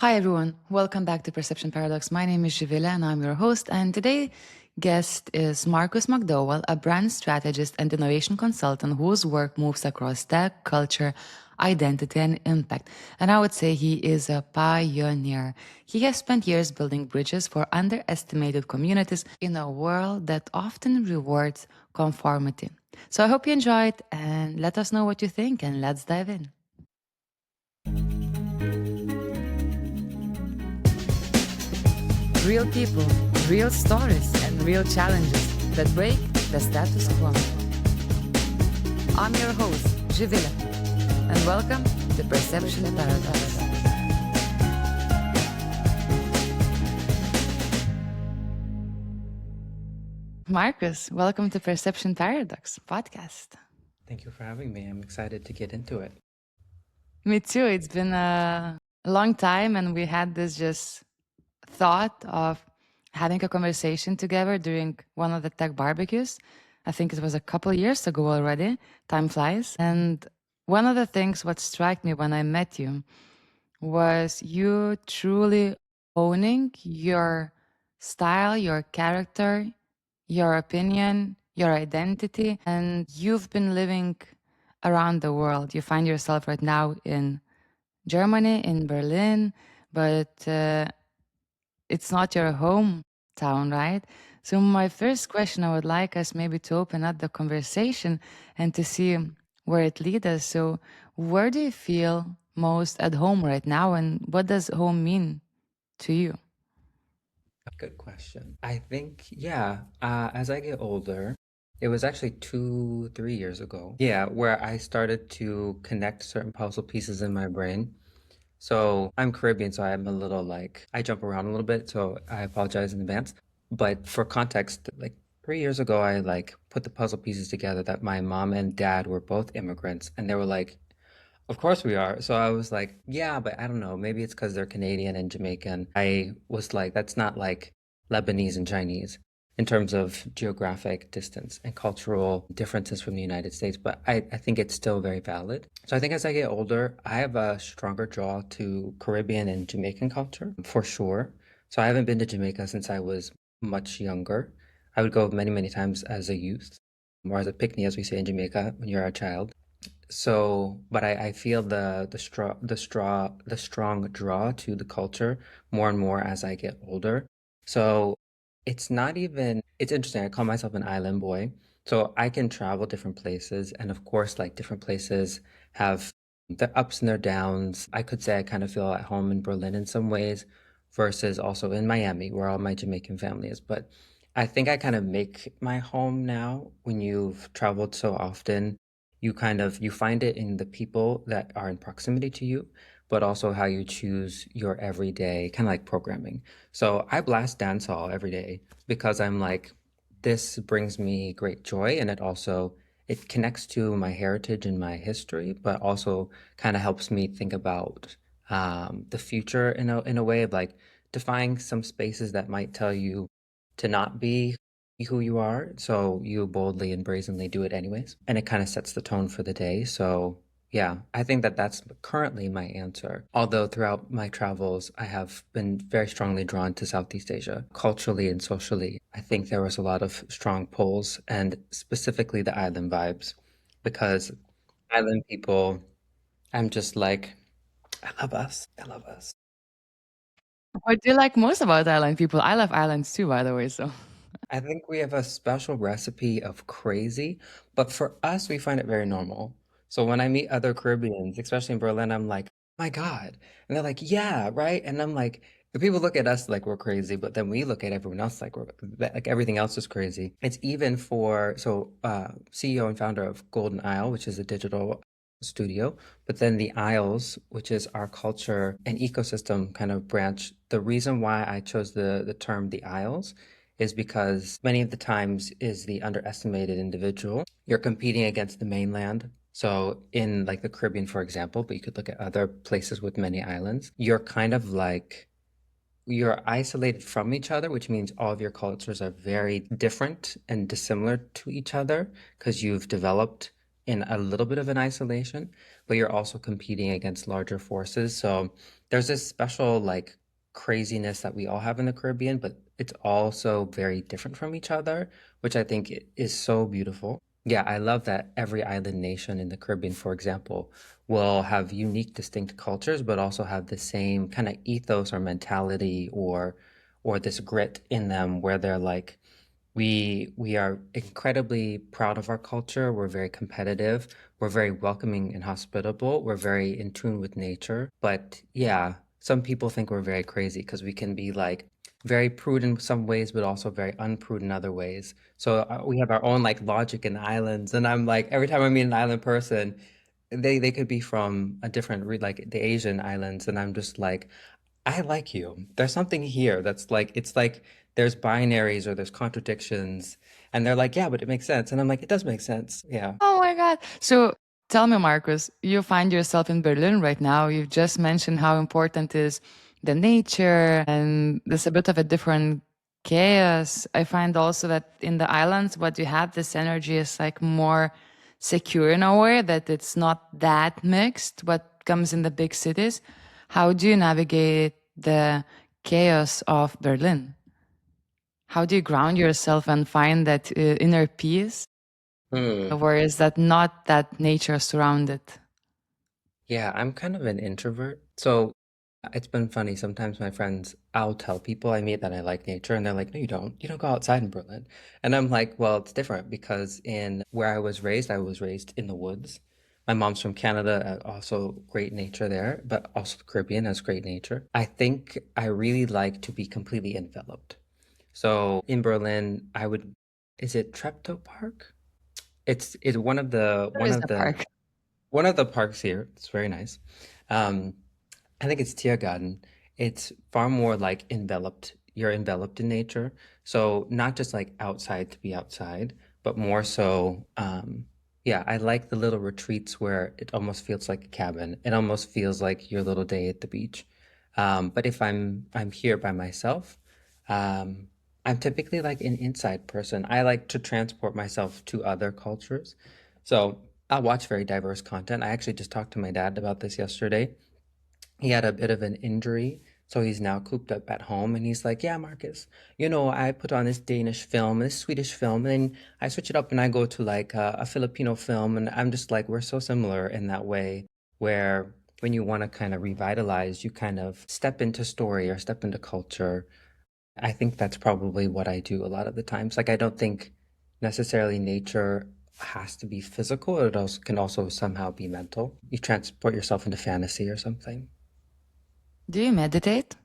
Hi everyone, welcome back to Perception Paradox. My name is Zivile and I'm your host. And today guest is Marcus McDowell, a brand strategist and innovation consultant whose work moves across tech, culture, identity, and impact. And I would say he is a pioneer. He has spent years building bridges for underestimated communities in a world that often rewards conformity. So I hope you enjoy it and let us know what you think and let's dive in. Real people, real stories, and real challenges that break the status quo. I'm your host, Zivile, and welcome to Perception Paradox. Marcus, welcome to Perception Paradox podcast. Thank you for having me. I'm excited to get into it. Me too. It's been a long time, and we had this just thought of having a conversation together during one of the tech barbecues. I think it was a couple years ago already. Time flies. And one of the things what struck me when I met you was you truly owning your style, your character, your opinion, your identity. And you've been living around the world. You find yourself right now in Germany, in Berlin, but it's not your hometown, right? So my first question, I would like us maybe to open up the conversation and to see where it leads us. So where do you feel most at home right now, and what does home mean to you? Good question. I think, as I get older, it was actually 3 years ago. Yeah, where I started to connect certain puzzle pieces in my brain. So I'm Caribbean, so I'm a little I jump around a little bit, so I apologize in advance. But for context, like 3 years ago, I put the puzzle pieces together that my mom and dad were both immigrants, and they were like, of course we are. So I was like, yeah, but I don't know. Maybe it's because they're Canadian and Jamaican. I was like, that's not like Lebanese and Chinese in terms of geographic distance and cultural differences from the United States. But I think it's still very valid. So I think as I get older, I have a stronger draw to Caribbean and Jamaican culture for sure. So I haven't been to Jamaica since I was much younger. I would go many, many times as a youth, or as a picnic, as we say in Jamaica, when you're a child. So, but I feel the strong draw to the culture more and more as I get older. So it's interesting. I call myself an island boy. So I can travel different places. And of course, like different places have their ups and their downs. I could say I kind of feel at home in Berlin in some ways versus also in Miami, where all my Jamaican family is. But I think I kind of make my home now when you've traveled so often you find it in the people that are in proximity to you, but also how you choose your everyday kind of like programming. So I blast dancehall every day because I'm like, this brings me great joy, and it connects to my heritage and my history, but also kind of helps me think about the future in a way of like defying some spaces that might tell you to not be who you are, so you boldly and brazenly do it anyways, and it kind of sets the tone for the day. So yeah, I think that that's currently my answer. Although throughout my travels, I have been very strongly drawn to Southeast Asia, culturally and socially. I think there was a lot of strong pulls, and specifically the island vibes, because island people, I'm just like, I love us. I love us. What do you like most about island people? I love islands too, by the way. So I think we have a special recipe of crazy, but for us, we find it very normal. So when I meet other Caribbeans, especially in Berlin, I'm like, my God. And they're like, yeah, right. And I'm like, the people look at us like we're crazy, but then we look at everyone else like everything else is crazy. It's even CEO and founder of Golden Isle, which is a digital studio, but then the Isles, which is our culture and ecosystem kind of branch. The reason why I chose the term the Isles is because many of the times is the underestimated individual. You're competing against the mainland. So in like the Caribbean, for example, but you could look at other places with many islands, you're isolated from each other, which means all of your cultures are very different and dissimilar to each other because you've developed in a little bit of an isolation. but you're also competing against larger forces. So there's this special like craziness that we all have in the Caribbean, but it's also very different from each other, which I think is so beautiful. Yeah, I love that every island nation in the Caribbean, for example, will have unique, distinct cultures, but also have the same kind of ethos or mentality or this grit in them where they're like, we are incredibly proud of our culture. We're very competitive. We're very welcoming and hospitable. We're very in tune with nature. But yeah, some people think we're very crazy because we can be like very prude in some ways, but also very unprude in other ways. So we have our own like logic in the islands. And I'm like, every time I meet an island person, they could be from a different like the Asian islands, and I'm just like, I like you. There's something here that's like, it's like there's binaries or there's contradictions, and they're like, yeah, but it makes sense. And I'm like, it does make sense. Yeah. Oh my God. So tell me, Marcus, you find yourself in Berlin right now. You've just mentioned how important is the nature, and there's a bit of a different chaos. I find also that in the islands, what you have, this energy is like more secure in a way, that it's not that mixed, what comes in the big cities. How do you navigate the chaos of Berlin? How do you ground yourself and find that inner peace? Hmm. Or is that not that nature surrounded? Yeah, I'm kind of an introvert. So it's been funny. Sometimes my friends, I'll tell people I meet that I like nature, and they're like, no, you don't. You don't go outside in Berlin. And I'm like, well, it's different because in where I was raised in the woods. My mom's from Canada, also great nature there, but also the Caribbean has great nature. I think I really like to be completely enveloped. So in Berlin, I would, is it Treptow Park? It's There is a park. one of the parks here. It's very nice. Um, I think it's Tiergarten. It's far more like enveloped. You're enveloped in nature. So not just like outside to be outside, but more so, yeah, I like the little retreats where it almost feels like a cabin. It almost feels like your little day at the beach. But if I'm here by myself, um, I'm typically like an inside person. I like to transport myself to other cultures. So I'll watch very diverse content. I actually just talked to my dad about this yesterday. He had a bit of an injury, so he's now cooped up at home. And he's like, yeah, Marcus, I put on this Danish film, this Swedish film, and I switch it up and I go to like a Filipino film. And I'm just like, we're so similar in that way, where when you want to kind of revitalize, you kind of step into story or step into culture. I think that's probably what I do a lot of the times. Like, I don't think necessarily nature has to be physical. It also can also somehow be mental. You transport yourself into fantasy or something. Do you meditate?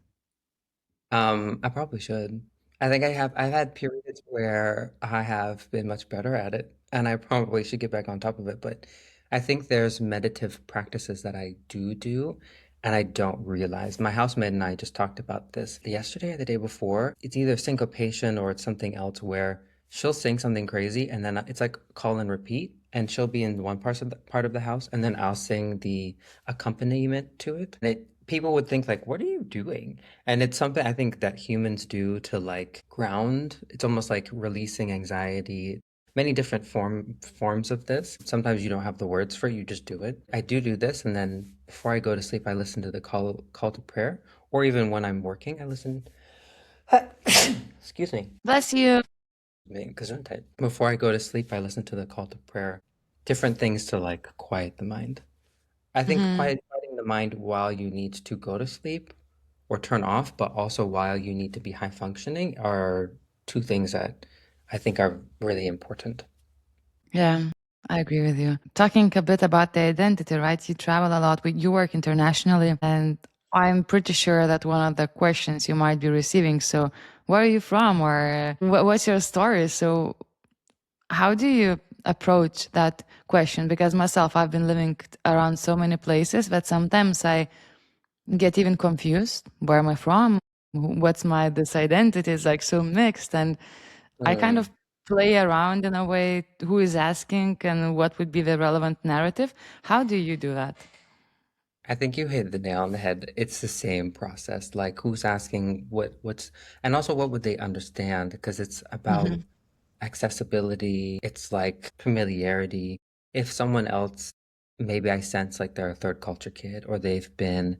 I probably should. I've had periods where I have been much better at it, and I probably should get back on top of it. But I think there's meditative practices that I do, and I don't realize. My housemate and I just talked about this yesterday or the day before. It's either syncopation or it's something else where she'll sing something crazy, and then it's like call and repeat, and she'll be in one part of the house, and then I'll sing the accompaniment to it. And people would think like, "What are you doing?" And it's something I think that humans do to like ground. It's almost like releasing anxiety. Many different forms of this. Sometimes you don't have the words for it, you just do it. I do this, and then before I go to sleep, I listen to the call to prayer, or even when I'm working, I listen. Excuse me, Bless you. Gesundheit. Before I go to sleep, I listen to the call to prayer. Different things to like quiet the mind. I think Hmm. quieting the mind while you need to go to sleep or turn off, but also while you need to be high functioning are two things that I think are really important. Yeah, I agree with you. Talking a bit about the identity, right? You travel a lot, you work internationally, and I'm pretty sure that one of the questions you might be receiving, so where are you from, or what's your story? So how do you approach that question? Because myself, I've been living around so many places that sometimes I get even confused. Where am I from? What's my this identity is like so mixed, and I kind Mm. of play around in a way who is asking and what would be the relevant narrative. How do you do that? I think you hit the nail on the head. It's the same process. Like who's asking what's and also what would they understand? Because it's about Hmm. accessibility. It's like familiarity. If someone else maybe I sense like they're a third culture kid or they've been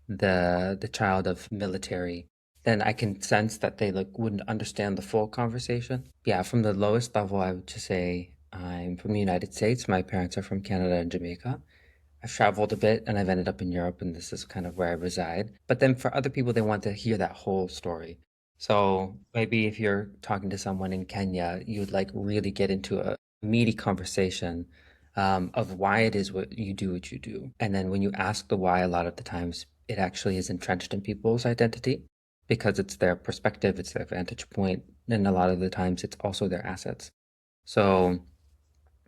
the child of military, then I can sense that they like wouldn't understand the full conversation. Yeah, from the lowest level, I would just say I'm from the United States. My parents are from Canada and Jamaica. I've traveled a bit and I've ended up in Europe, and this is kind of where I reside. But then for other people, they want to hear that whole story. So maybe if you're talking to someone in Kenya, you'd like really get into a meaty conversation of why it is what you do. And then when you ask the why, a lot of the times it actually is entrenched in people's identity because it's their perspective, it's their vantage point, and a lot of the times it's also their assets. So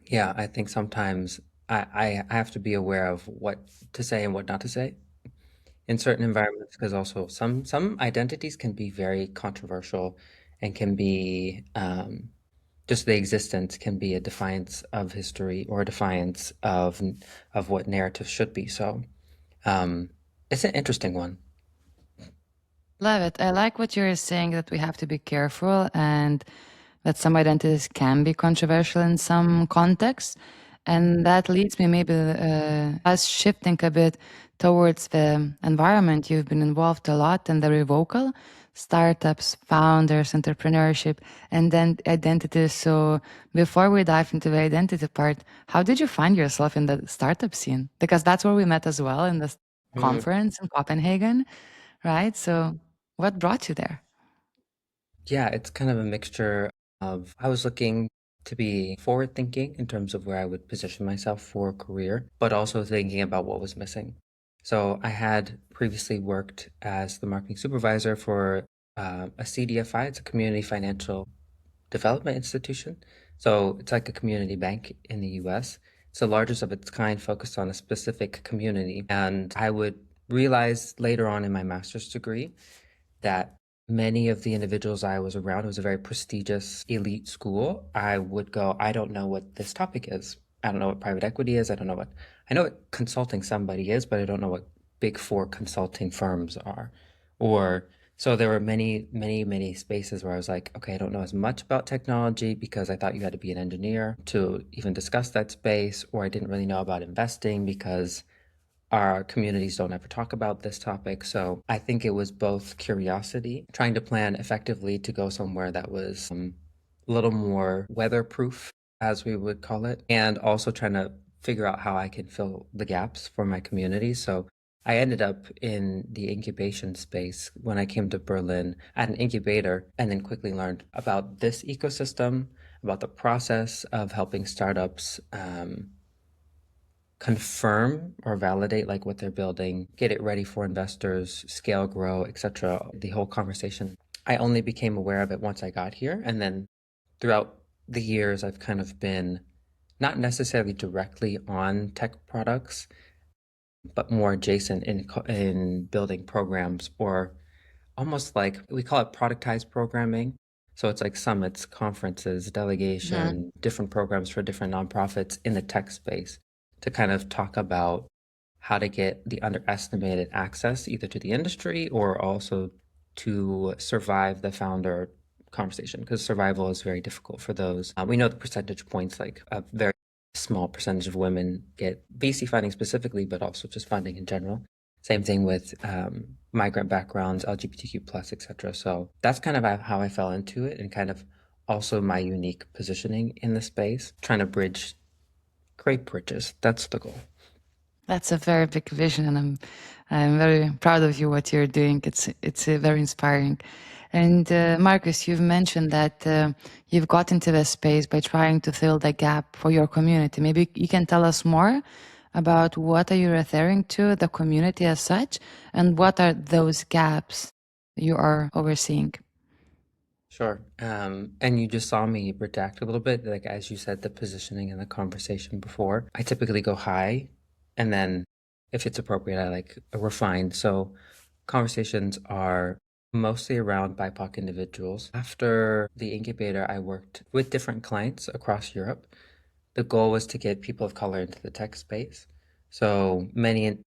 yeah, I think sometimes I have to be aware of what to say and what not to say in certain environments because also some identities can be very controversial and can be just the existence can be a defiance of history or a defiance of what narrative should be. So um, it's an interesting one. Love it. I like what you're saying that we have to be careful and that some identities can be controversial in some contexts. And that leads me maybe us shifting a bit towards the environment. You've been involved a lot in the very vocal startups, founders, entrepreneurship, and then identity. So before we dive into the identity part, how did you find yourself in the startup scene? Because that's where we met as well in this Mm. conference in Copenhagen, right? So what brought you there? Yeah, it's kind of a mixture of I was looking to be forward thinking in terms of where I would position myself for a career, but also thinking about what was missing. So I had previously worked as the marketing supervisor for a CDFI, it's a community financial development institution. So it's like a community bank in the US. It's the largest of its kind, focused on a specific community. And I would realize later on in my master's degree that many of the individuals I was around, it was a very prestigious elite school. I would go, I don't know what this topic is. I don't know what private equity is. I know what consulting somebody is, but I don't know what big four consulting firms are. Or so there were many spaces where I was like, okay, I don't know as much about technology because I thought you had to be an engineer to even discuss that space, or I didn't really know about investing because our communities don't ever talk about this topic. So I think it was both curiosity, trying to plan effectively to go somewhere that was a little more weatherproof, as we would call it, and also trying to figure out how I can fill the gaps for my community. So I ended up in the incubation space when I came to Berlin at an incubator and then quickly learned about this ecosystem, about the process of helping startups confirm or validate like what they're building, get it ready for investors, scale, grow, etc. The whole conversation. I only became aware of it once I got here, and then throughout the years, I've kind of been not necessarily directly on tech products, but more adjacent in building programs or almost like we call it productized programming. So it's like summits, conferences, delegation, different programs for different nonprofits in the tech space to kind of talk about how to get the underestimated access either to the industry or also to survive the founder conversation because survival is very difficult for those. We know the percentage points, like a very small percentage of women get VC funding specifically, but also just funding in general. Same thing with migrant backgrounds, LGBTQ plus, etc. So that's kind of how I fell into it, and kind of also my unique positioning in the space, trying to create bridges. That's the goal. That's a very big vision, and I'm very proud of you what you're doing. It's very inspiring. And Marcus, you've mentioned that you've got into the space by trying to fill the gap for your community. Maybe you can tell us more about what are you referring to, the community as such, and what are those gaps you are overseeing? Sure. And you just saw me redact a little bit, like as you said, the positioning in the conversation before. I typically go high, and then if it's appropriate, I like refine. So conversations are mostly around BIPOC individuals. After the incubator, I worked with different clients across Europe. The goal was to get people of color into the tech space. So many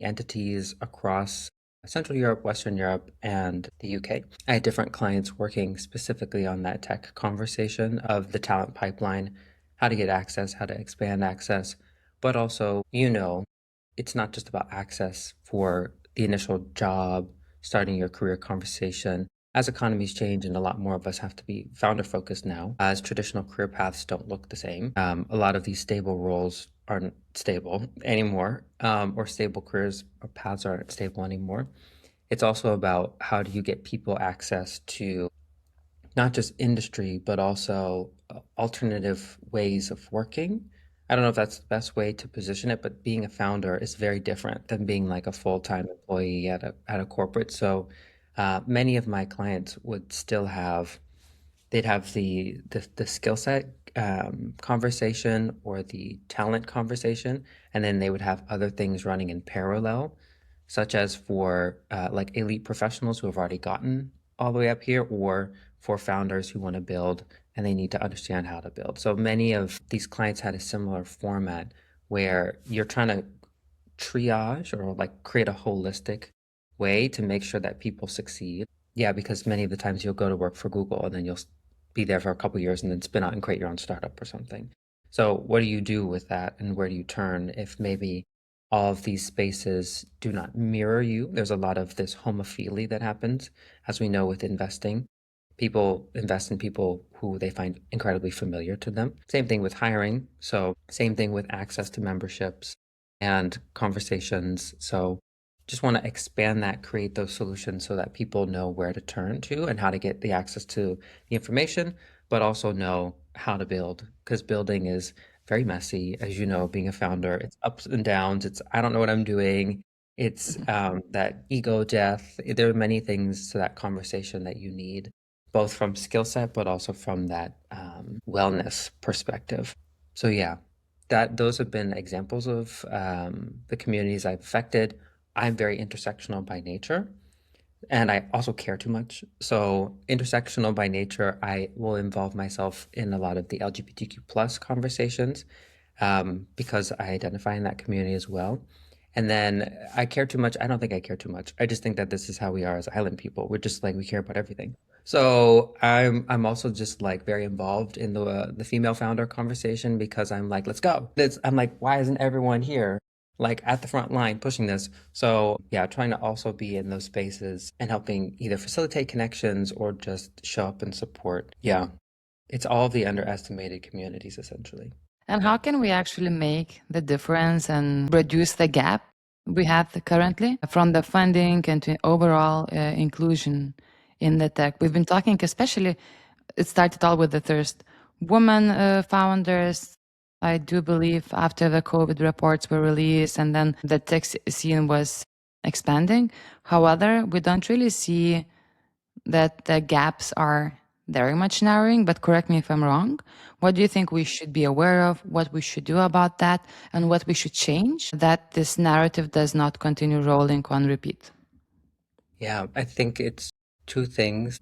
entities across Central Europe, Western Europe, and the UK. I had different clients working specifically on that tech conversation of the talent pipeline, how to get access, how to expand access, but also, it's not just about access for the initial job, starting your career conversation. As economies change and a lot more of us have to be founder focused now, as traditional career paths don't look the same. A lot of these stable roles aren't stable anymore, or stable careers or paths aren't stable anymore. It's also about how do you get people access to not just industry, but also alternative ways of working. I don't know if that's the best way to position it, but being a founder is very different than being like a full-time employee at a corporate. So many of my clients would still have they'd have the skill set conversation or the talent conversation, and then they would have other things running in parallel, such as for like elite professionals who have already gotten all the way up here, or for founders who want to build and they need to understand how to build. So many of these clients had a similar format where you're trying to triage or like create a holistic way to make sure that people succeed. Yeah, because many of the times you'll go to work for Google and then you'll be there for a couple of years and then spin out and create your own startup or something. So what do you do with that and where do you turn if maybe all of these spaces do not mirror you? There's a lot of this homophilia that happens, as we know with investing. People invest in people who they find incredibly familiar to them. Same thing with hiring. So same thing with access to memberships and conversations. So just want to expand that, create those solutions so that people know where to turn to and how to get the access to the information, but also know how to build because building is very messy. As you know, being a founder, it's ups and downs. It's, I don't know what I'm doing. It's that ego death. There are many things to that conversation that you need, both from skill set, but also from that wellness perspective. So yeah, that those have been examples of the communities I've affected. I'm very intersectional by nature, and I also care too much. So intersectional by nature, I will involve myself in a lot of the LGBTQ plus conversations because I identify in that community as well. And then I care too much. I don't think I care too much. I just think that this is how we are as island people. We're just like we care about everything. So I'm also just like very involved in the female founder conversation because I'm like, let's go. I'm like, why isn't everyone here? Like at the front line pushing this. So yeah, trying to also be in those spaces and helping either facilitate connections or just show up and support. Yeah, it's all the underestimated communities essentially. And how can we actually make the difference and reduce the gap we have currently from the funding and to overall inclusion in the tech? We've been talking, especially, it started all with the first woman founders. I do believe after the COVID reports were released and then the tech scene was expanding. However, we don't really see that the gaps are very much narrowing, but correct me if I'm wrong. What do you think we should be aware of, what we should do about that, and what we should change that this narrative does not continue rolling on repeat? Yeah, I think it's two things.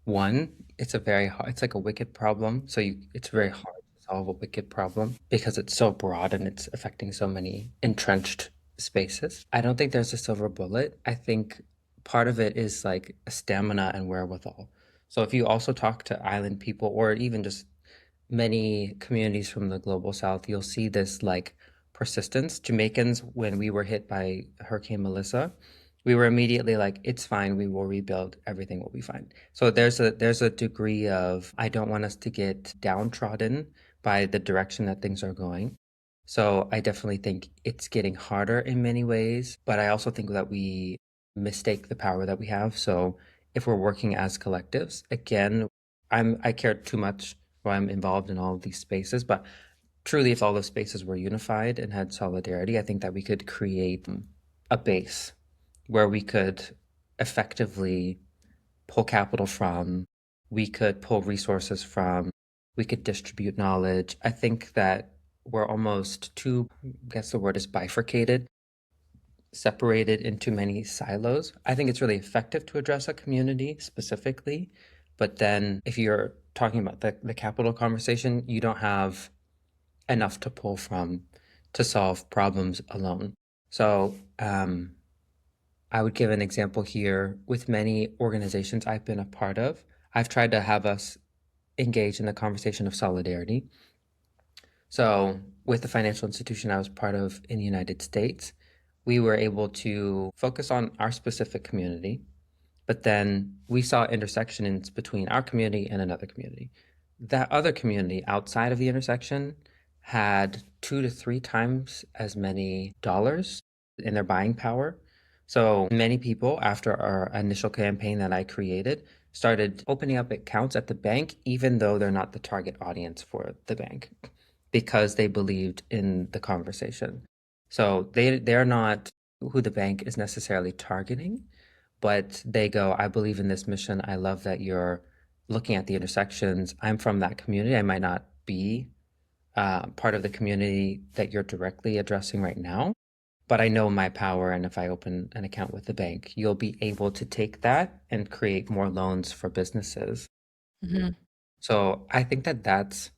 One, it's a very hard, it's like a wicked problem. So it's very hard to solve a wicked problem because it's so broad and it's affecting so many entrenched spaces. I don't think there's a silver bullet. I think part of it is like a stamina and wherewithal. So if you also talk to island people or even just many communities from the global south, you'll see this like persistence. Jamaicans, when we were hit by Hurricane Melissa, we were immediately like, it's fine, we will rebuild, everything will be fine. So there's a degree of I don't want us to get downtrodden by the direction that things are going. So I definitely think it's getting harder in many ways, but I also think that we mistake the power that we have. So if we're working as collectives, again, I care too much or I'm involved in all of these spaces, but truly if all those spaces were unified and had solidarity, I think that we could create a base where we could effectively pull capital from, we could pull resources from, we could distribute knowledge. I think that we're almost too, I guess the word is bifurcated, separated into many silos. I think it's really effective to address a community specifically, but then if you're talking about the capital conversation, you don't have enough to pull from to solve problems alone. So I would give an example here with many organizations I've been a part of. I've tried to have us engage in the conversation of solidarity. So with the financial institution I was part of in the United States, we were able to focus on our specific community, but then we saw intersections between our community and another community. That other community outside of the intersection had 2 to 3 times as many dollars in their buying power. So many people, after our initial campaign that I created, started opening up accounts at the bank, even though they're not the target audience for the bank, because they believed in the conversation. So they're not who the bank is necessarily targeting, but they go, I believe in this mission. I love that you're looking at the intersections. I'm from that community. I might not be part of the community that you're directly addressing right now, but I know my power. And if I open an account with the bank, you'll be able to take that and create more loans for businesses. Mhm. So I think that that's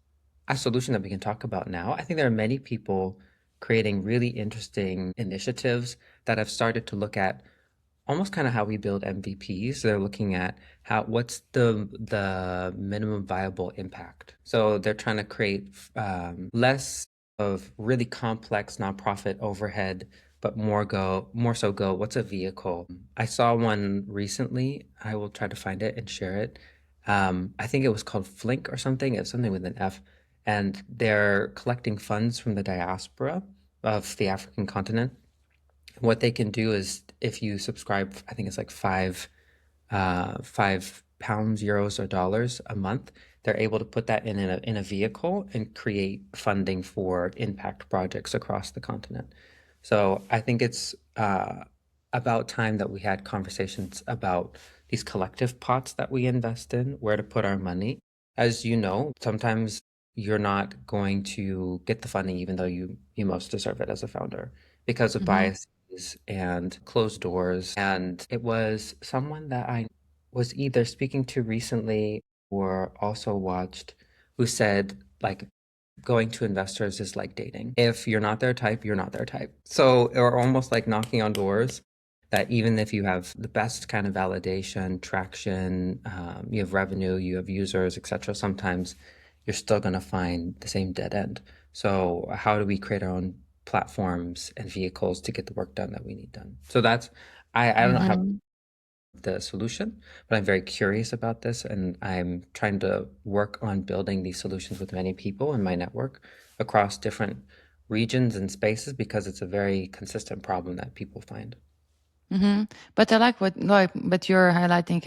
a solution that we can talk about now. I think there are many people creating really interesting initiatives that have started to look at almost kind of how we build MVPs. They're looking at what's the minimum viable impact. So they're trying to create less of really complex nonprofit overhead, but more so go, what's a vehicle? I saw one recently. I will try to find it and share it. I think it was called Flink or something. It's something with an F, and they're collecting funds from the diaspora of the African continent. What they can do is if you subscribe, I think it's like £5, euros, or dollars a month, they're able to put that in a vehicle and create funding for impact projects across the continent. So I think it's about time that we had conversations about these collective pots that we invest in, where to put our money. As you know, sometimes you're not going to get the funding even though you most deserve it as a founder because of Mhm. biases and closed doors. And it was someone that I was either speaking to recently or also watched who said, like, going to investors is like dating. If you're not their type, you're not their type. So, or almost like knocking on doors that even if you have the best kind of validation, traction, you have revenue, you have users, etc., sometimes you're still going to find the same dead end. So, how do we create our own platforms and vehicles to get the work done that we need done? So that's I don't know how Mhm. the solution, but I'm very curious about this, and I'm trying to work on building these solutions with many people in my network across different regions and spaces because it's a very consistent problem that people find. Mhm. But I like but you're highlighting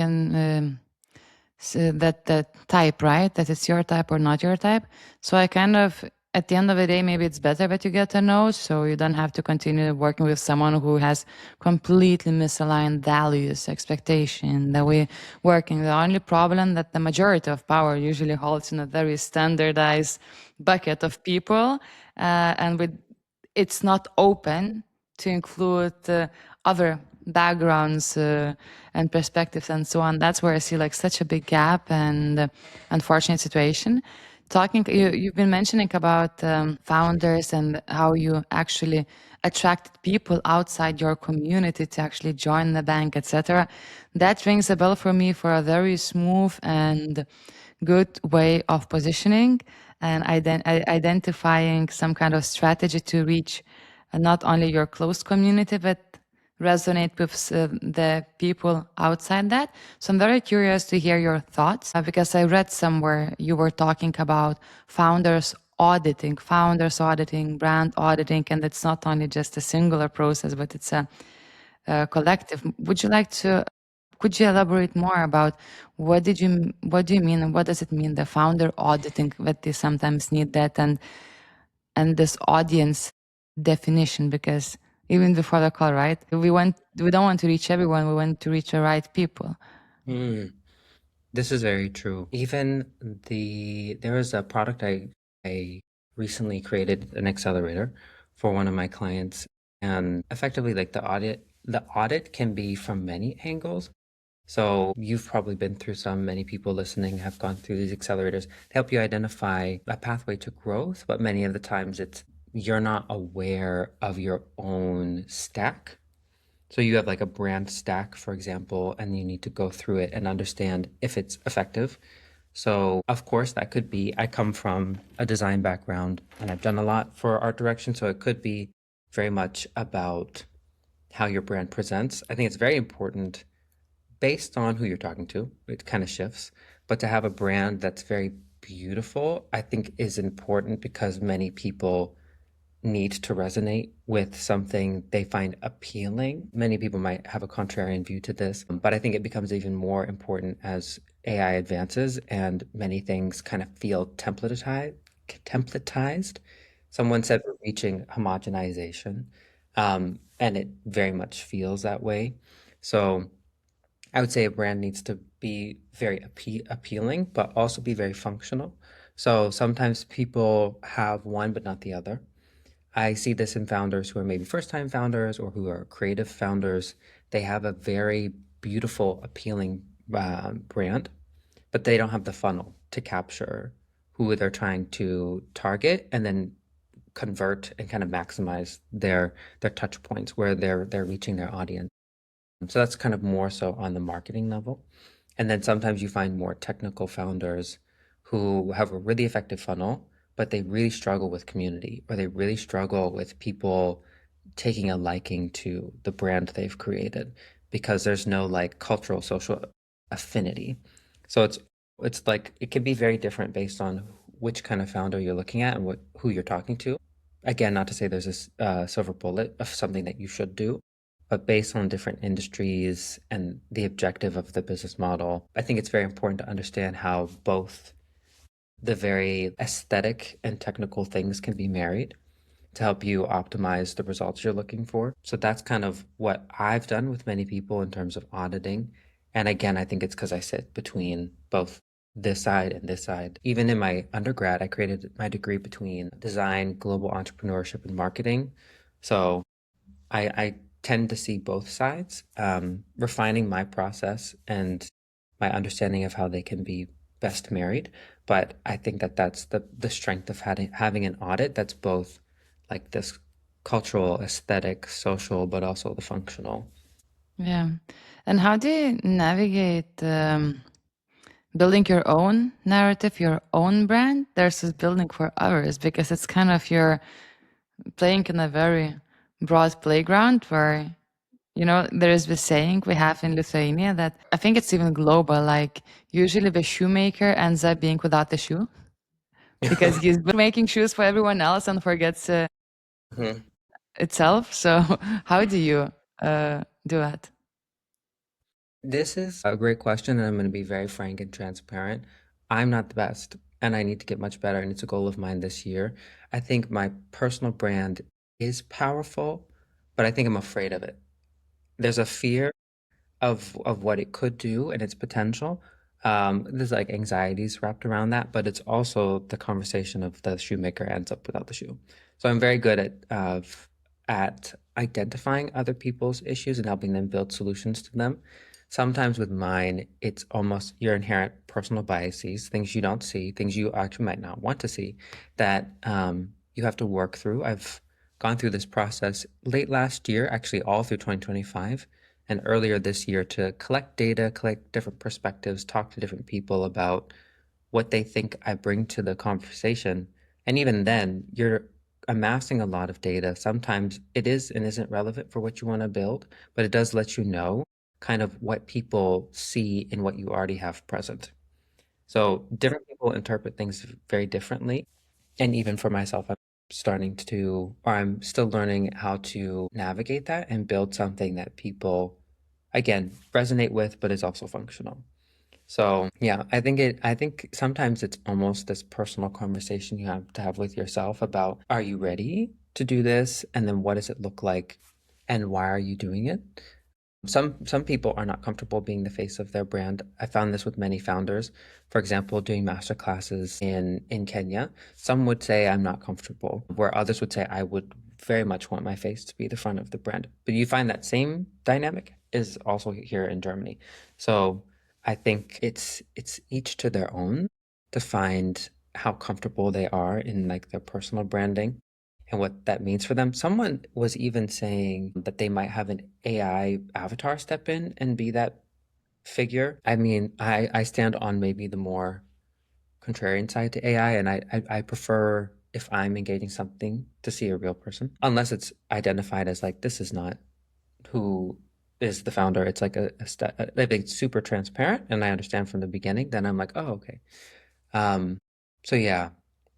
that type, right? That it's your type or not your type. So I kind of, at the end of the day, maybe it's better that you get to know, so you don't have to continue working with someone who has completely misaligned values, expectation, the way working. The only problem that the majority of power usually holds in a very standardized bucket of people, and with it's not open to include other backgrounds and perspectives and so on. That's where I see like such a big gap and unfortunate situation. You've been mentioning about founders and how you actually attracted people outside your community to actually join the bank, etc. That rings a bell for me for a very smooth and good way of positioning and identifying some kind of strategy to reach not only your close community, but resonate with the people outside that. So I'm very curious to hear your thoughts because I read somewhere you were talking about founders auditing, brand auditing, and it's not only just a singular process, but it's a collective. Could you elaborate more about what do you mean and what does it mean the founder auditing that they sometimes need that and this audience definition because even before the call, right? We don't want to reach everyone, we want to reach the right people. Hmm. This is very true. Even there was a product I recently created, an accelerator for one of my clients, and effectively like the audit can be from many angles. So you've probably been through some, many people listening have gone through these accelerators. They help you identify a pathway to growth, but many of the times you're not aware of your own stack. So you have like a brand stack, for example, and you need to go through it and understand if it's effective. So, of course, that could be, I come from a design background and I've done a lot for art direction. So it could be very much about how your brand presents. I think it's very important based on who you're talking to. It kind of shifts. But to have a brand that's very beautiful, I think is important because many people need to resonate with something they find appealing. Many people might have a contrarian view to this, but I think it becomes even more important as AI advances and many things kind of feel templatized. Someone said we're reaching homogenization, and it very much feels that way. So I would say a brand needs to be very appealing, but also be very functional. So sometimes people have one but not the other. I see this in founders who are maybe first time founders or who are creative founders. They have a very beautiful, appealing brand, but they don't have the funnel to capture who they're trying to target and then convert and kind of maximize their touch points where they're reaching their audience. So that's kind of more so on the marketing level. And then sometimes you find more technical founders who have a really effective funnel, but they really struggle with community or they really struggle with people taking a liking to the brand they've created because there's no like cultural social affinity. So it's like it can be very different based on which kind of founder you're looking at and who you're talking to. Again, not to say there's this silver bullet of something that you should do, but based on different industries and the objective of the business model, I think it's very important to understand how both the very aesthetic and technical things can be married to help you optimize the results you're looking for. So that's kind of what I've done with many people in terms of auditing. And again, I think it's because I sit between both this side and this side. Even in my undergrad, I created my degree between design, global entrepreneurship, and marketing. So I tend to see both sides, refining my process and my understanding of how they can be best married. But I think that that's the strength of having an audit that's both like this cultural, aesthetic, social, but also the functional. Yeah. And how do you navigate building your own narrative, your own brand versus building for others? Because it's kind of you're playing in a very broad playground where, you know, there is this saying we have in Lithuania that I think it's even global. Like, usually the shoemaker ends up being without the shoe because he's making shoes for everyone else and forgets Mhm. itself. So, how do you do that? This is a great question, and I'm going to be very frank and transparent. I'm not the best, and I need to get much better, and it's a goal of mine this year. I think my personal brand is powerful, but I think I'm afraid of it. There's a fear of what it could do and its potential. There's like anxieties wrapped around that, but it's also the conversation of the shoemaker ends up without the shoe. So I'm very good at identifying other people's issues and helping them build solutions to them. Sometimes with mine, it's almost your inherent personal biases, things you don't see, things you actually might not want to see that you have to work through. I've gone through this process late last year, actually all through 2025 and earlier this year to collect data, collect different perspectives, talk to different people about what they think I bring to the conversation. And even then, you're amassing a lot of data. Sometimes it is and isn't relevant for what you want to build, but it does let you know kind of what people see in what you already have present. So different people interpret things very differently. And even for myself, I'm still learning how to navigate that and build something that people, again, resonate with, but is also functional. So yeah, I think sometimes it's almost this personal conversation you have to have with yourself about, are you ready to do this? And then what does it look like? And why are you doing it? Some people are not comfortable being the face of their brand. I found this with many founders. For example, doing master classes in Kenya, some would say I'm not comfortable, where others would say I would very much want my face to be the front of the brand. But you find that same dynamic is also here in Germany. So I think it's each to their own to find how comfortable they are in like their personal branding and what that means for them. Someone was even saying that they might have an AI avatar step in and be that figure. I mean, I stand on maybe the more contrarian side to AI, and I prefer if I'm engaging something to see a real person, unless it's identified as like this is not who is the founder. It's like I think it's super transparent, and I understand from the beginning. Then I'm like, oh, okay. Um, so yeah,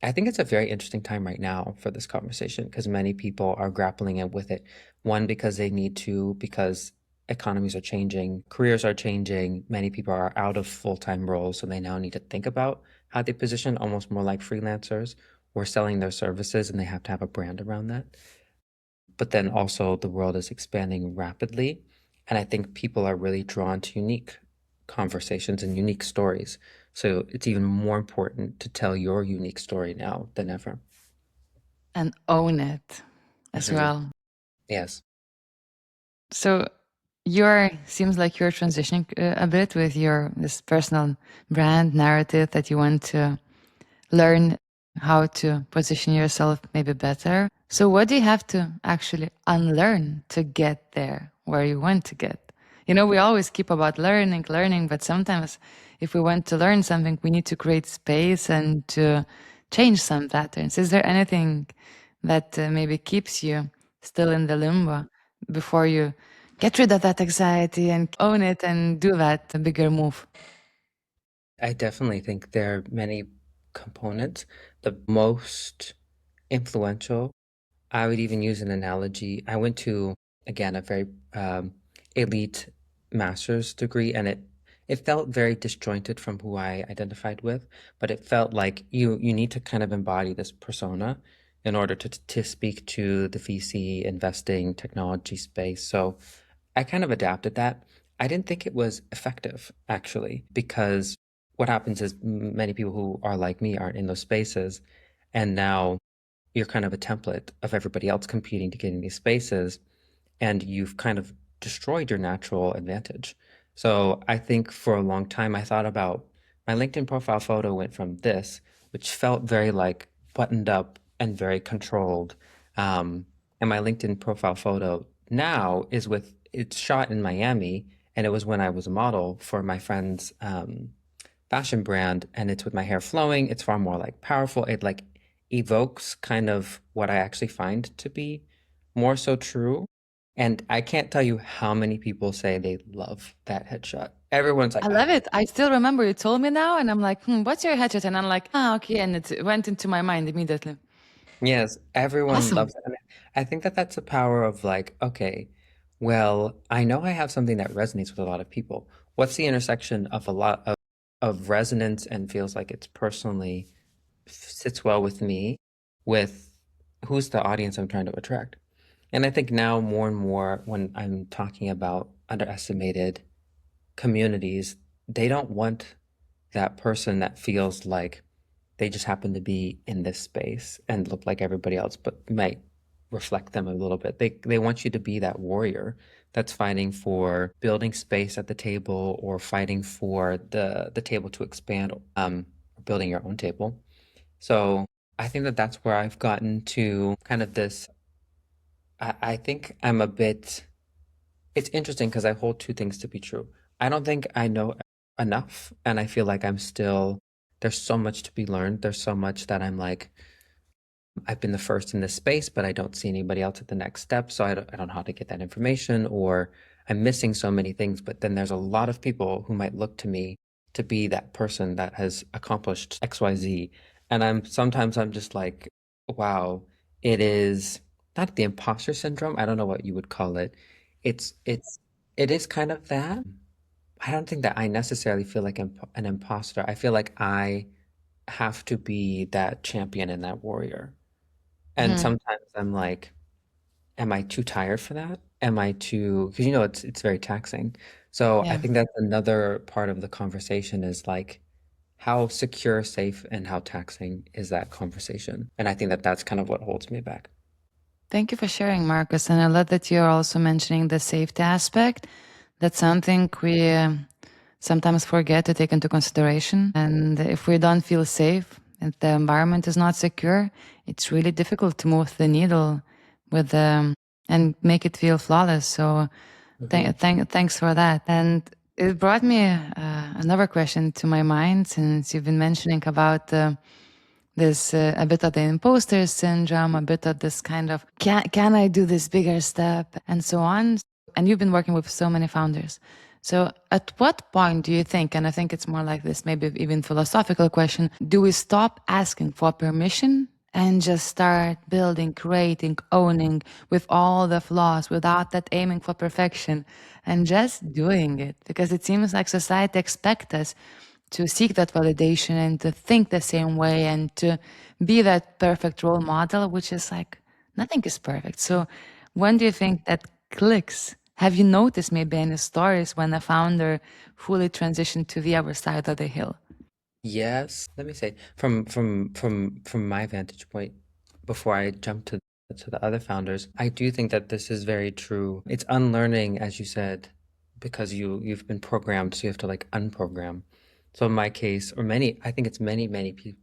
I think it's a very interesting time right now for this conversation because many people are grappling it with it. One, because they need to, because economies are changing, careers are changing, many people are out of full-time roles, so they now need to think about how they position almost more like freelancers or selling their services, and they have to have a brand around that. But then also the world is expanding rapidly, and I think people are really drawn to unique conversations and unique stories. So it's even more important to tell your unique story now than ever. And own it as Mhm. well. Yes. So seems like you're transitioning a bit with your this personal brand narrative that you want to learn how to position yourself maybe better. So what do you have to actually unlearn to get there where you want to get? You know, we always keep about learning, but sometimes if we want to learn something, we need to create space and to change some patterns. Is there anything that maybe keeps you still in the limbo before you get rid of that anxiety and own it and do that bigger move? I definitely think there are many components. The most influential, I would even use an analogy. I went to, again, a very elite master's degree, and it felt very disjointed from who I identified with, but it felt like you need to kind of embody this persona in order to speak to the VC investing technology space. So I kind of adapted that. I didn't think it was effective, actually, because what happens is many people who are like me aren't in those spaces, and now you're kind of a template of everybody else competing to get in these spaces, and you've kind of destroyed your natural advantage. So I think for a long time, I thought about my LinkedIn profile photo went from this, which felt very like buttoned up and very controlled. And my LinkedIn profile photo now is it's shot in Miami, and it was when I was a model for my friend's fashion brand, and it's with my hair flowing. It's far more like powerful. It like evokes kind of what I actually find to be more so true. And I can't tell you how many people say they love that headshot. Everyone's I like, love it. I still remember you told me now, and I'm like, what's your headshot? And I'm like, okay. And it went into my mind immediately. yes, everyone Awesome. loves it. And I think that that's the power of like, okay, well, I know I have something that resonates with a lot of people. What's the intersection of a lot of resonance and feels like it's personally sits well with me, with who's the audience I'm trying to attract? And I think now more and more when I'm talking about underestimated communities, they don't want that person that feels like they just happen to be in this space and look like everybody else, but might reflect them a little bit. They want you to be that warrior that's fighting for building space at the table or fighting for the table to expand, or building your own table. So I think that that's where I've gotten to kind of this. I think I'm a bit, it's interesting because I hold two things to be true. I don't think I know enough, and I feel like there's so much to be learned. There's so much that I'm like, I've been the first in this space, but I don't see anybody else at the next step. So I don't know how to get that information, or I'm missing so many things. But then there's a lot of people who might look to me to be that person that has accomplished XYZ. And sometimes I'm just like, wow, it is not the imposter syndrome. I don't know what you would call it. It is kind of that. I don't think that I necessarily feel like an imposter. I feel like I have to be that champion and that warrior. And Mhm. sometimes I'm like, am I too tired for that? Am I too, because it's very taxing. So I Yeah. think that's another part of the conversation is like how secure, safe, and how taxing is that conversation? And I think that that's kind of what holds me back. Thank you for sharing, Marcus. And I love that you're also mentioning the safety aspect. That's something we sometimes forget to take into consideration. And if we don't feel safe and the environment is not secure, it's really difficult to move the needle with and make it feel flawless. So Mhm. thanks for that. And it brought me another question to my mind, since you've been mentioning about this a bit of the imposter syndrome, a bit of this kind of can I do this bigger step and so on. And you've been working with so many founders. So at what point do you think, and I think it's more like this, maybe even philosophical question, do we stop asking for permission and just start building, creating, owning with all the flaws without that aiming for perfection and just doing it? Because it seems like society expects us to seek that validation and to think the same way and to be that perfect role model, which is like nothing is perfect. So when do you think that clicks? Have you noticed maybe any stories when a founder fully transitioned to the other side of the hill? Yes, let me say from my vantage point, before I jump to the other founders, I do think that this is very true. It's unlearning, as you said, because you've been programmed, so you have to like unprogram. So in my case, or many, I think it's many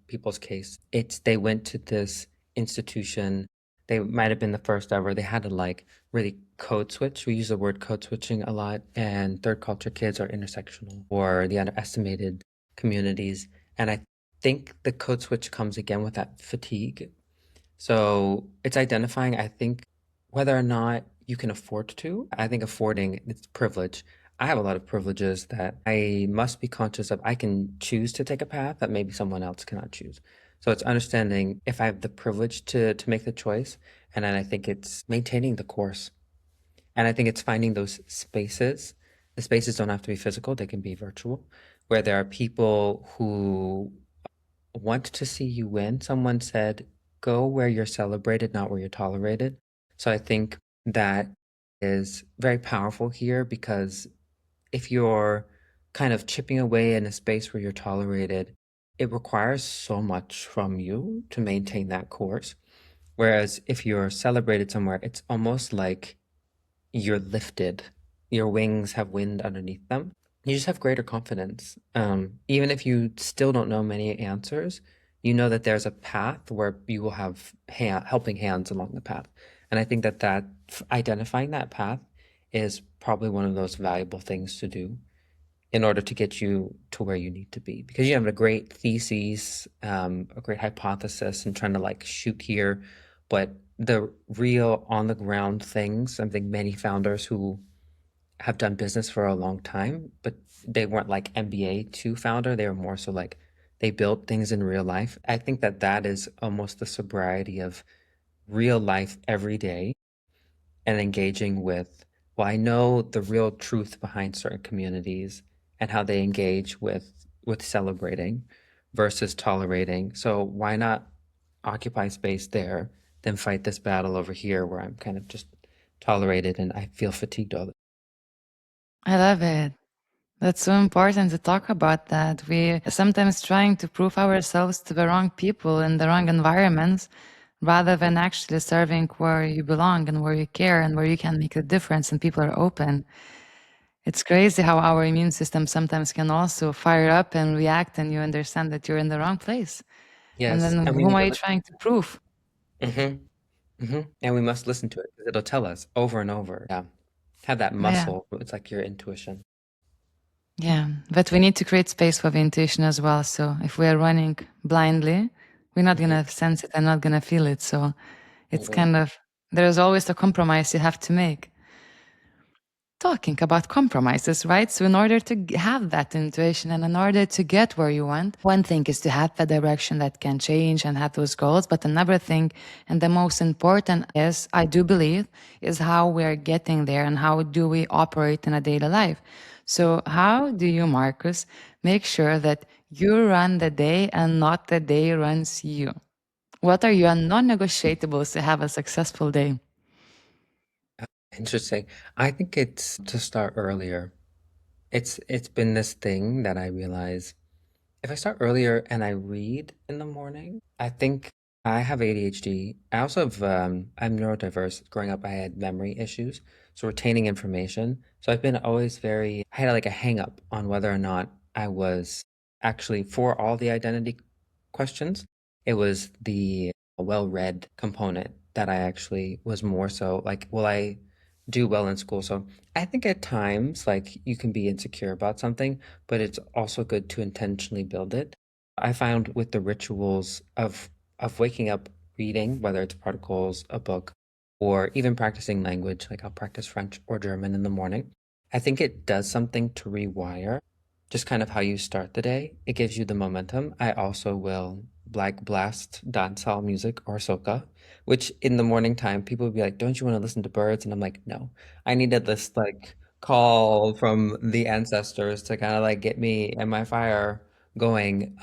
people's case, it's they went to this institution. They might have been the first ever. They had to like really code switch. We use the word code switching a lot, and third culture kids are intersectional or the underestimated communities. And I think the code switch comes again with that fatigue. So it's identifying, I think, whether or not you can afford to. I think affording, it's privilege. I have a lot of privileges that I must be conscious of. I can choose to take a path that maybe someone else cannot choose. So it's understanding if I have the privilege to make the choice. And then I think it's maintaining the course. And I think it's finding those spaces. The spaces don't have to be physical, they can be virtual, where there are people who want to see you win. Someone said, go where you're celebrated, not where you're tolerated. So I think that is very powerful here because if you're kind of chipping away in a space where you're tolerated, it requires so much from you to maintain that course. Whereas if you're celebrated somewhere, it's almost like you're lifted. Your wings have wind underneath them. You just have greater confidence. Even if you still don't know many answers, you know that there's a path where you will have helping hands along the path. And I think that identifying that path is probably one of those valuable things to do in order to get you to where you need to be. Because you have a great thesis, a great hypothesis, and trying to like shoot here, but the real on the ground things, I think many founders who have done business for a long time, but they weren't like MBA to founder. They were more so like they built things in real life. I think that is almost the sobriety of real life every day and engaging with, well, I know the real truth behind certain communities and how they engage with celebrating versus tolerating. So why not occupy space there, then fight this battle over here where I'm kind of just tolerated and I feel fatigued all the I love it. That's so important to talk about that. We sometimes trying to prove ourselves to the wrong people in the wrong environments rather than actually serving where you belong and where you care and where you can make a difference and people are open. It's crazy how our immune system sometimes can also fire up and react and you understand that you're in the wrong place. And Yes, then and we whom need are to you listen. trying to prove? And we must listen to it because it'll tell us over and over. Yeah. Have that Yeah. muscle. It's like your intuition. Yeah. But we need to create space for the intuition as well. So if we are running blindly, we're not going hmm to sense it and not going to feel it. So it's hmm kind of, there's always a compromise you have to make. Talking about compromises, right? So, in order to have that intuition and in order to get where you want, one thing is to have a direction that can change and have those goals. But another thing, and the most important is, I do believe, is how we're getting there and how do we operate in a daily life. So, how do you, Marcus, make sure that you run the day and not the day runs you? What are your non negotiables to have a successful day? Interesting. I think it's to start earlier. It's been this thing that I realize if I start earlier and I read in the morning, I think I have ADHD. I also have I'm neurodiverse. Growing up, I had memory issues, so retaining information. So I've been always very I had like a hang up on whether or not I was actually for all the identity questions. It was the well-read component that I actually was more so like, will I do well in school. So I think at times, like you can be insecure about something, but it's also good to intentionally build it. I found with the rituals of waking up, reading, whether it's articles, a book, or even practicing language, like I'll practice French or German in the morning. I think it does something to rewire just kind of how you start the day. It gives you the momentum. I also will like blast dancehall music or soca, which in the morning time people would be like, "Don't you want to listen to birds?" And I'm like, "No, I needed this like call from the ancestors to kind of like get me and my fire going."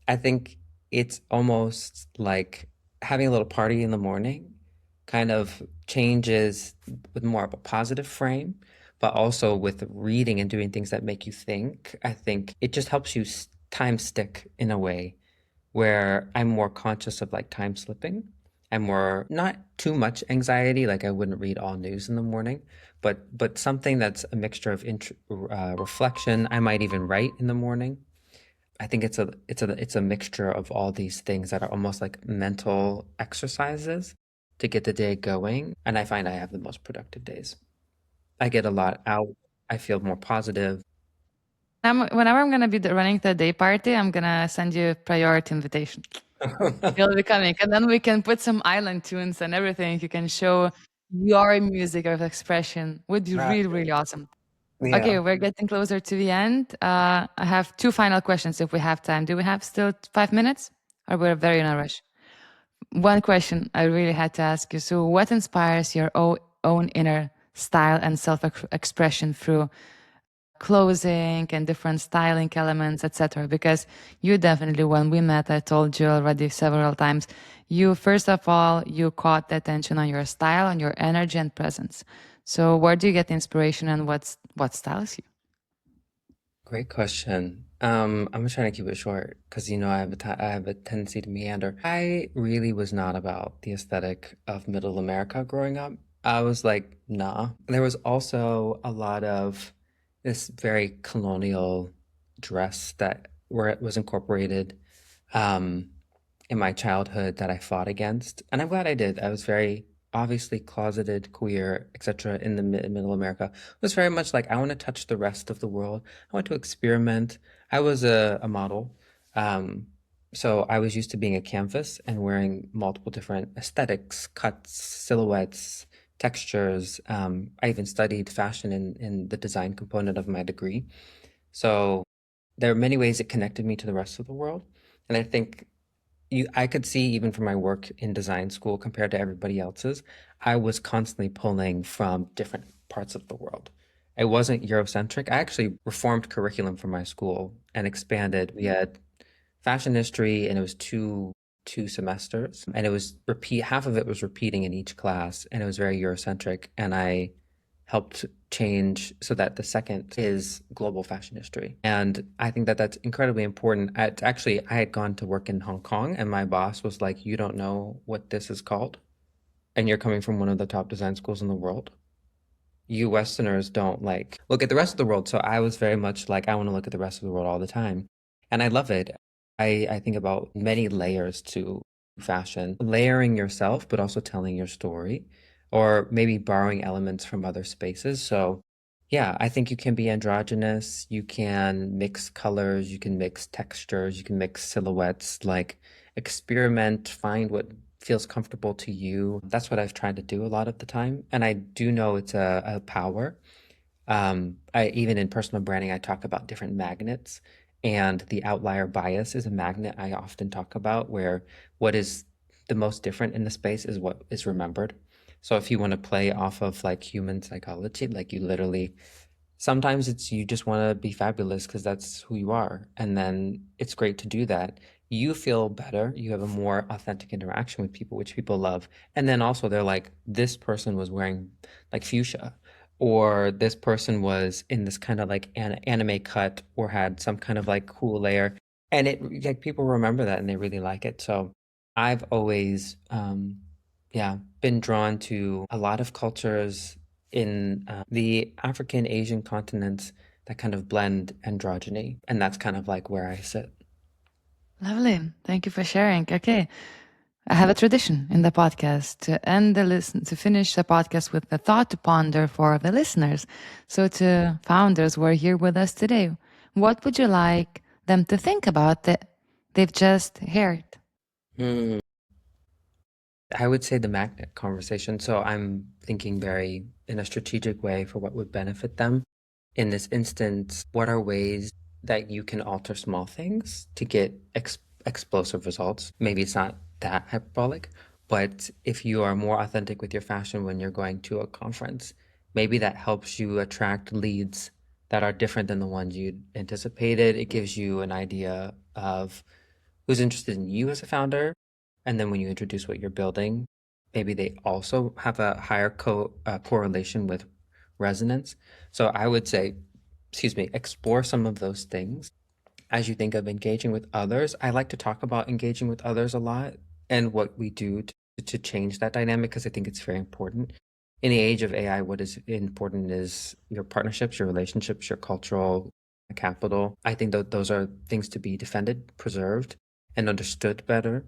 I think it's almost like having a little party in the morning kind of changes with more of a positive frame, but also with reading and doing things that make you think. I think it just helps you time stick in a way where I'm more conscious of like time slipping. I'm more not too much anxiety, like I wouldn't read all news in the morning, but something that's a mixture of reflection. I might even write in the morning. I think it's a mixture of all these things that are almost like mental exercises to get the day going. And I find I have the most productive days. I get a lot out. I feel more positive. Whenever I'm gonna be running the day party, I'm gonna send you a priority invitation. You'll be coming, and then we can put some island tunes and everything. You can show your music of expression. Would be Right. really, really awesome. Yeah. Okay, we're getting closer to the end. I have two final questions if we have time. Do we have still 5 minutes? Or we're very in a rush? One question I really had to ask you. So, what inspires your own inner style and self expression through clothing and different styling elements, etc.? Because you definitely, when we met, I told you already several times, you, first of all, you caught the attention on your style, on your energy and presence. So, where do you get the inspiration and what styles you? Great question. I'm trying to keep it short because I have a tendency to meander. I really was not about the aesthetic of Middle America growing up. I was like, nah. There was also a lot of this very colonial dress that where it was incorporated. Um, in my childhood that I fought against. And I'm glad I did. I was very obviously closeted, queer, etc. in the middle America. It was very much like I want to touch the rest of the world. I want to experiment. I was a model. Um, so I was used to being a canvas and wearing multiple different aesthetics, cuts, silhouettes, textures. I even studied fashion in the design component of my degree. So there are many ways it connected me to the rest of the world. And I think I could see even from my work in design school compared to everybody else's, I was constantly pulling from different parts of the world. It wasn't Eurocentric. I actually reformed curriculum for my school and expanded. We had fashion history and it was two semesters and it was repeat half of it was repeating in each class and it was very Eurocentric and I helped change so that the second is global fashion history. And I think that that's incredibly important. Actually, I had gone to work in Hong Kong and my boss was like, "You don't know what this is called, and you're coming from one of the top design schools in the world. You Westerners don't like look at the rest of the world." So I was very much like, I want to look at the rest of the world all the time. And I love it. I think about many layers to fashion, layering yourself, but also telling your story, or maybe borrowing elements from other spaces. So yeah, I think you can be androgynous, you can mix colors, you can mix textures, you can mix silhouettes, like experiment, find what feels comfortable to you. That's what I've tried to do a lot of the time. And I do know it's a power. I even in personal branding, I talk about different magnets, and the outlier bias is a magnet I often talk about, where what is the most different in the space is what is remembered. So if you want to play off of like human psychology, like you literally sometimes it's you just want to be fabulous because that's who you are. And then it's great to do that. You feel better. You have a more authentic interaction with people, which people love. And then also they're like, this person was wearing like fuchsia, or this person was in this kind of like anime cut or had some kind of like cool layer. And it like people remember that and they really like it. So I've always yeah, been drawn to a lot of cultures in the African Asian continents that kind of blend androgyny, and that's kind of like where I sit. Lovely. Thank you for sharing. Okay. I have a tradition in the podcast to finish the podcast with a thought to ponder for the listeners. So to founders who are here with us today, what would you like them to think about that they've just heard? Hmm. I would say the magnet conversation. So I'm thinking very in a strategic way for what would benefit them. In this instance, what are ways that you can alter small things to get explosive results? Maybe it's not that hyperbolic, but if you are more authentic with your fashion when you're going to a conference, maybe that helps you attract leads that are different than the ones you anticipated. It gives you an idea of who's interested in you as a founder. And then when you introduce what you're building, maybe they also have a higher correlation with resonance. So I would say, excuse me, explore some of those things as you think of engaging with others. I like to talk about engaging with others a lot and what we do to change that dynamic because I think it's very important. In the age of AI, what is important is your partnerships, your relationships, your cultural capital. I think that those are things to be defended, preserved, and understood better,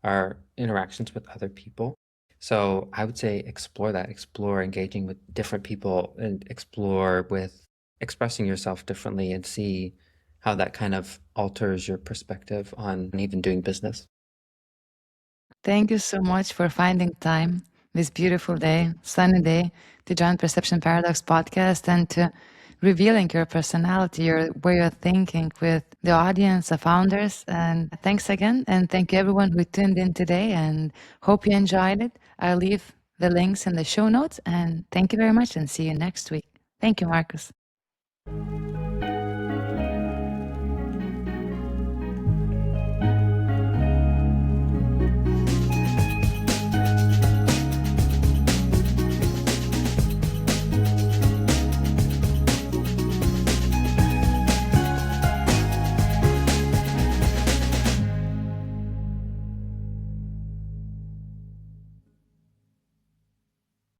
our interactions with other people. So I would say explore that, explore engaging with different people and explore with expressing yourself differently and see how that kind of alters your perspective on even doing business. Thank you so much for finding time this beautiful day, sunny day, to join Perception Paradox podcast and to revealing your personality, your way of thinking with the audience, the founders. And thanks again. And thank you everyone who tuned in today and hope you enjoyed it. I'll leave the links in the show notes. And thank you very much and see you next week. Thank you, Marcus.